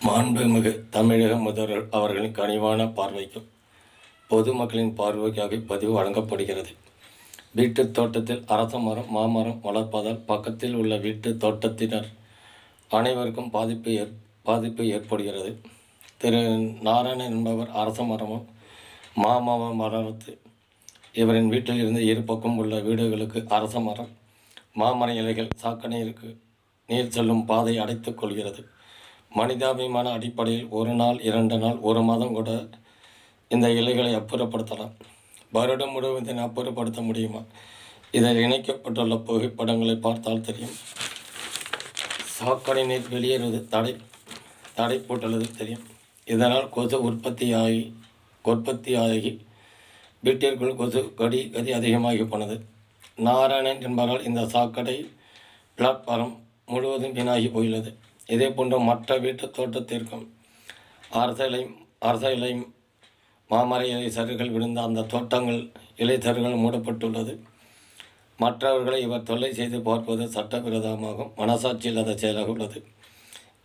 மாண்புமிகு தமிழக முதல்வர் அவர்களின் கனிவான பார்வைக்கும் பொதுமக்களின் பார்வைக்காக பதிவு வழங்கப்படுகிறது. வீட்டுத் தோட்டத்தில் அரச மரம் மாமரம் வளர்ப்பதால் பக்கத்தில் உள்ள வீட்டு தோட்டத்தினர் அனைவருக்கும் பாதிப்பு ஏற்படுகிறது. திரு நாராயணன் என்பவர் அரச மரமும் மாமரம் வளர்த்து இவரின் வீட்டில் இருந்து இரு பக்கம் உள்ள வீடுகளுக்கு அரச மரம் மாமர இலைகள் சாக்கடையிற்கு நீர் செல்லும் பாதை அடைத்துக் கொள்கிறது. மனிதாபிமான அடிப்படையில் ஒரு நாள் 2 நாள் 1 மாதம் கூட இந்த இலைகளை அப்புறப்படுத்தலாம். வருடம் முழுவதும் அப்புறப்படுத்த முடியுமா? இதில் இணைக்கப்பட்டுள்ள புகைப்படங்களை பார்த்தால் தெரியும். சாக்கடை நீர் வெளியேறுவது தடை போட்டுள்ளது தெரியும். இதனால் கொசு உற்பத்தியாகி வீட்டிற்குள் கொசு கதி அதிகமாகி போனது. நாராயணன் என்பதால் இந்த சாக்கடை பிளாட்பாரம் முழுவதும் வீணாகி போயுள்ளது. இதே போன்ற மற்ற வீட்டு தோட்டத்திற்கும் அரச இலை மாமர இலை சருகள் விழுந்த அந்த தோட்டங்கள் இலைச்சருகள் மூடப்பட்டுள்ளது. மற்றவர்களை இவர் தொல்லை செய்து பார்ப்பது சட்டவிரோதமாகவும் மனசாட்சி இல்லாத செயலாக உள்ளது.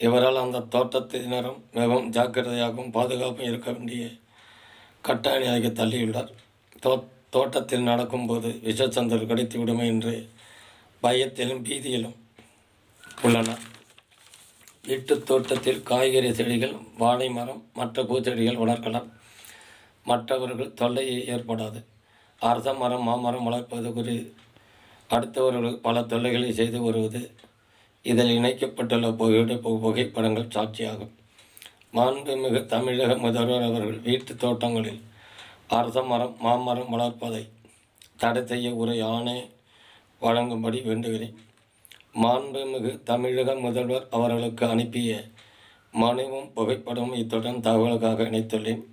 இவரால் அந்த தோட்டத்தினரும் மிகவும் ஜாக்கிரதையாகவும் பாதுகாப்பும் இருக்க வேண்டிய கட்டாயமாக தள்ளியுள்ளார். தோட்டத்தில் நடக்கும்போது விஷச்சந்தர் கிடைத்து விடுமே என்று பயத்திலும் பீதியிலும் உள்ளனர். வீட்டுத் தோட்டத்தில் காய்கறி செடிகள், வாழை மரம், மற்ற பூச்செடிகள் வளர்க்கலாம். மற்றவர்கள் தொல்லையை ஏற்படாது. அரச மரம் மாமரம் வளர்ப்பது அடுத்தவர்களுக்கு பல தொல்லைகளை செய்து வருவது இதில் இணைக்கப்பட்டுள்ள புகைப்படங்கள் சாட்சியாகும். மாண்புமிகு தமிழக முதல்வர் அவர்கள் வீட்டு தோட்டங்களில் அரச மரம் மாமரம் வளர்ப்பதை தடை செய்ய ஒரு ஆணை வழங்கும்படி வேண்டுகிறேன். மாண்புமிகு தமிழக முதல்வர் அவர்களுக்கு அனுப்பிய மனுவும் புகைப்படமும் இத்துடன் தகவலுக்காக இணைத்துள்ளேன்.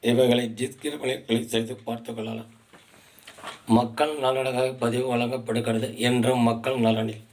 இவைகளை டிஸ்கிரிப்ஷனில் கிளிக் செய்து பார்த்து கொள்ளலாம். மக்கள் நலனுக்காக பதிவு வழங்கப்படுகிறது என்றும் மக்கள் நலனில்.